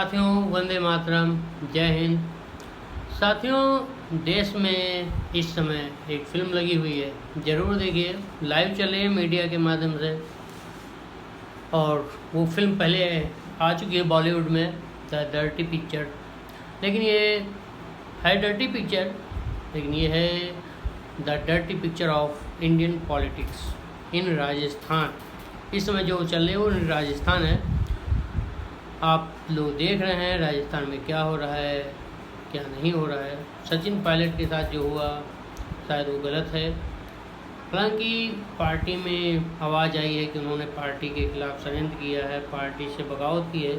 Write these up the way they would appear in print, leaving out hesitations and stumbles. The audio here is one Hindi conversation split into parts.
साथियों, वंदे मातरम, जय हिंद। साथियों, देश में इस समय एक फिल्म लगी हुई है, ज़रूर देखिए। लाइव चल रही है मीडिया के माध्यम से, और वो फिल्म पहले आ चुकी है बॉलीवुड में, द डर्टी पिक्चर। लेकिन ये है डर्टी पिक्चर, लेकिन ये है the dirty picture of Indian politics in Rajasthan. इस समय जो चल रही है वो राजस्थान है। आप लोग देख रहे हैं राजस्थान में क्या हो रहा है, क्या नहीं हो रहा है। सचिन पायलट के साथ जो हुआ शायद वो गलत है। हालांकि पार्टी में आवाज़ आई है कि उन्होंने पार्टी के खिलाफ षड्यंत्र किया है, पार्टी से बगावत की है,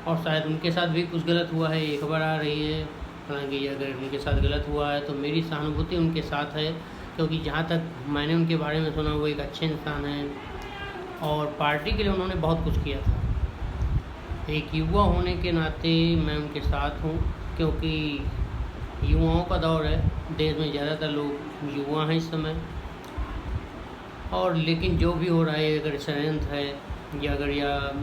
और शायद उनके साथ भी कुछ गलत हुआ है, ये खबर आ रही है। हालांकि अगर उनके साथ गलत हुआ है तो मेरी सहानुभूति उनके साथ है, क्योंकि जहाँ तक मैंने उनके बारे में सुना वो एक अच्छे इंसान हैं और पार्टी के लिए उन्होंने बहुत कुछ किया था। एक युवा होने के नाते मैं उनके साथ हूँ, क्योंकि युवाओं का दौर है। देश में ज़्यादातर लोग युवा हैं इस समय। और लेकिन जो भी हो रहा है, अगर षड्यंत्र है या अगर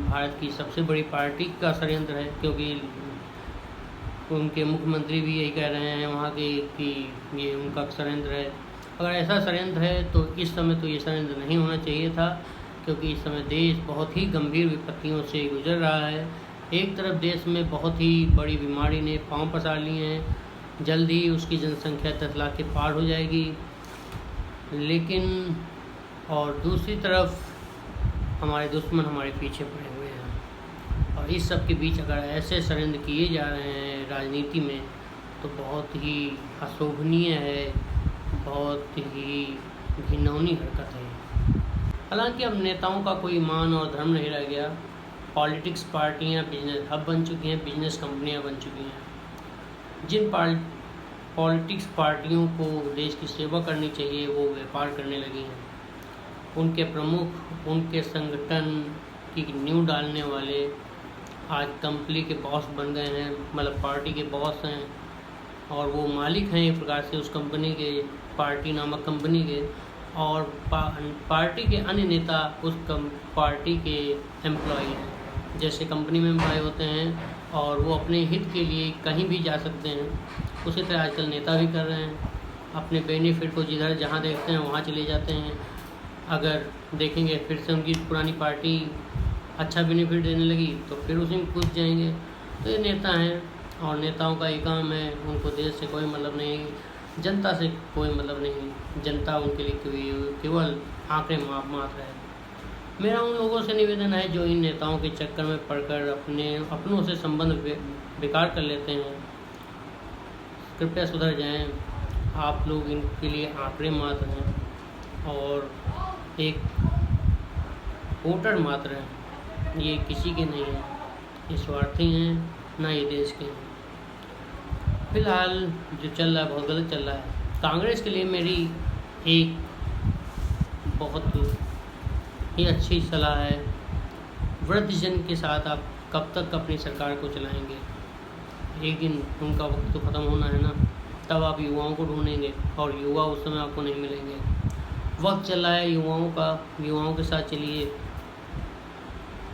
भारत की सबसे बड़ी पार्टी का षड्यंत्र है, क्योंकि उनके मुख्यमंत्री भी यही कह रहे हैं वहाँ के कि ये उनका षड्यंत्र है। अगर ऐसा षड्यंत्र है तो इस समय तो ये षड्यंत्र नहीं होना चाहिए था, क्योंकि इस समय देश बहुत ही गंभीर विपत्तियों से गुजर रहा है। एक तरफ देश में बहुत ही बड़ी बीमारी ने पांव पसार लिए हैं, जल्द ही उसकी जनसंख्या 10 लाख के पार हो जाएगी। लेकिन और दूसरी तरफ हमारे दुश्मन हमारे पीछे पड़े हुए हैं, और इस सब के बीच अगर ऐसे षड्यंत्र किए जा रहे हैं राजनीति में तो बहुत ही अशोभनीय है, बहुत ही घिनौनी हरकत है। हालांकि अब नेताओं का कोई मान और धर्म नहीं रह गया। पॉलिटिक्स पार्टियां बिजनेस हब बन चुकी हैं, बिजनेस कंपनियां बन चुकी हैं। जिन पॉलिटिक्स पार्टियों को देश की सेवा करनी चाहिए वो व्यापार करने लगी हैं। उनके प्रमुख, उनके संगठन की नींव डालने वाले आज कंपनी के बॉस बन गए हैं, मतलब पार्टी के बॉस हैं, और वो मालिक हैं एक प्रकार से उस कंपनी के, पार्टी नामक कंपनी के। और पार्टी के अन्य नेता उस पार्टी के एम्प्लॉय हैं। जैसे कंपनी में एम्प्लॉय होते हैं और वो अपने हित के लिए कहीं भी जा सकते हैं, उसी तरह आजकल नेता भी कर रहे हैं। अपने बेनिफिट को जिधर जहाँ देखते हैं वहाँ चले जाते हैं। अगर देखेंगे फिर से उनकी पुरानी पार्टी अच्छा बेनिफिट देने लगी तो फिर उसी में घुस जाएंगे। तो ये नेता हैं, और नेताओं का एक काम है, उनको देश से कोई मतलब नहीं, जनता से कोई मतलब नहीं। जनता उनके लिए केवल आंकड़े मात्र है। मेरा उन लोगों से निवेदन है जो इन नेताओं के चक्कर में पड़कर अपनों से संबंध बेकार कर लेते हैं, कृपया सुधर जाएं। आप लोग इनके लिए आंकड़े मात्र हैं और एक वोटर मात्र हैं। ये किसी के नहीं हैं, ये स्वार्थी हैं, ना ये देश के हैं। फिलहाल जो चल रहा है बहुत गलत चल रहा है। कांग्रेस के लिए मेरी एक बहुत ही अच्छी सलाह है, वृद्धजन के साथ आप कब तक अपनी सरकार को चलाएंगे? एक दिन उनका वक्त तो ख़त्म होना है ना, तब आप युवाओं को ढूंढेंगे, और युवा उस समय आपको नहीं मिलेंगे। वक्त चल रहा है युवाओं का, युवाओं के साथ चलिए,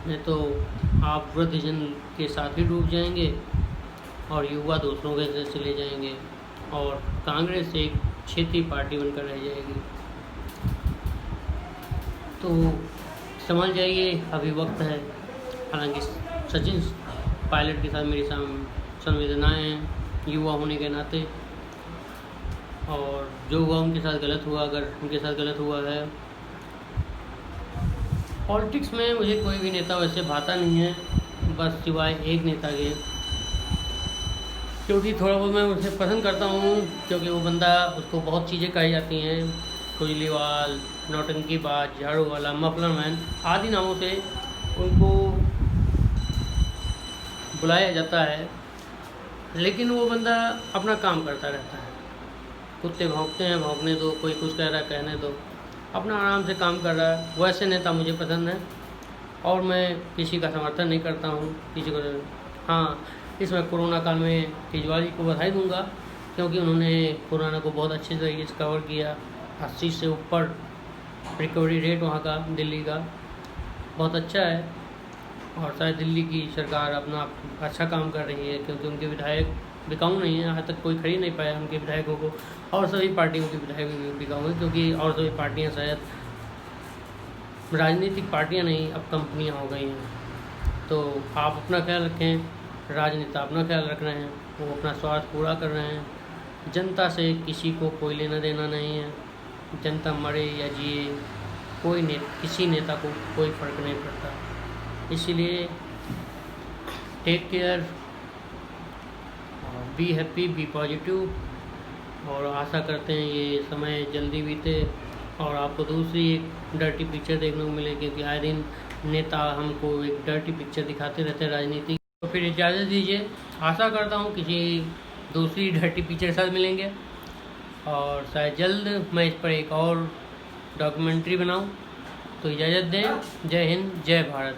नहीं तो आप वृद्धजन के साथ ही डूब जाएंगे और युवा दूसरों के साथ चले जाएंगे, और कांग्रेस एक क्षेत्रीय पार्टी बनकर रह जाएगी। तो समझ जाइए, अभी वक्त है। हालांकि सचिन पायलट के साथ मेरी संवेदनाएं हैं युवा होने के नाते, और जो हुआ उनके साथ गलत हुआ, अगर उनके साथ गलत हुआ है। पॉलिटिक्स में मुझे कोई भी नेता वैसे भाता नहीं है, बस सिवाय एक नेता के, क्योंकि थोड़ा बहुत मैं उसे पसंद करता हूँ, क्योंकि वो बंदा, उसको बहुत चीज़ें कही जाती हैं, खुजलीवाल, नौटंकीबाज, झाड़ू वाला, मफलर मैन आदि नामों से उनको बुलाया जाता है। लेकिन वो बंदा अपना काम करता रहता है। कुत्ते भौंकते हैं, भौंकने दो, कोई कुछ कह रहा है कहने दो, अपना आराम से काम कर रहा है। वैसे नेता मुझे पसंद है, और मैं किसी का समर्थन नहीं करता हूँ किसी को। हाँ, इसमें कोरोना काल में केजरीवाल जी को बधाई दूंगा, क्योंकि उन्होंने कोरोना को बहुत अच्छे तरीके से कवर किया। 80 से ऊपर रिकवरी रेट वहाँ का, दिल्ली का बहुत अच्छा है। और शायद दिल्ली की सरकार अपना अच्छा काम कर रही है, क्योंकि उनके विधायक बिकाऊ नहीं है, आज तक कोई खरीद नहीं पाया उनके विधायकों को। और सभी पार्टियों के विधायक भी बिकाऊ हैं, क्योंकि और सभी पार्टियां शायद राजनीतिक पार्टियां नहीं, अब कंपनियां हो गई हैं। तो आप अपना ख्याल रखें, राजनेता अपना ख्याल रख रहे हैं, वो अपना स्वार्थ पूरा कर रहे हैं। जनता से किसी को कोई लेना देना नहीं है, जनता मरे या जिए किसी नेता को कोई फ़र्क नहीं पड़ता। इसीलिए take care, be happy, be positive, और आशा करते हैं ये समय जल्दी बीते और आपको दूसरी एक डर्टी पिक्चर देखने को मिले, क्योंकि आए दिन नेता हमको एक डर्टी पिक्चर दिखाते रहते हैं राजनीति। तो फिर इजाज़त दीजिए, आशा करता हूँ किसी दूसरी डर्टी पिक्चर के साथ मिलेंगे, और शायद जल्द मैं इस पर एक और डॉक्यूमेंट्री बनाऊँ। तो इजाज़त दें, जय हिंद, जय भारत।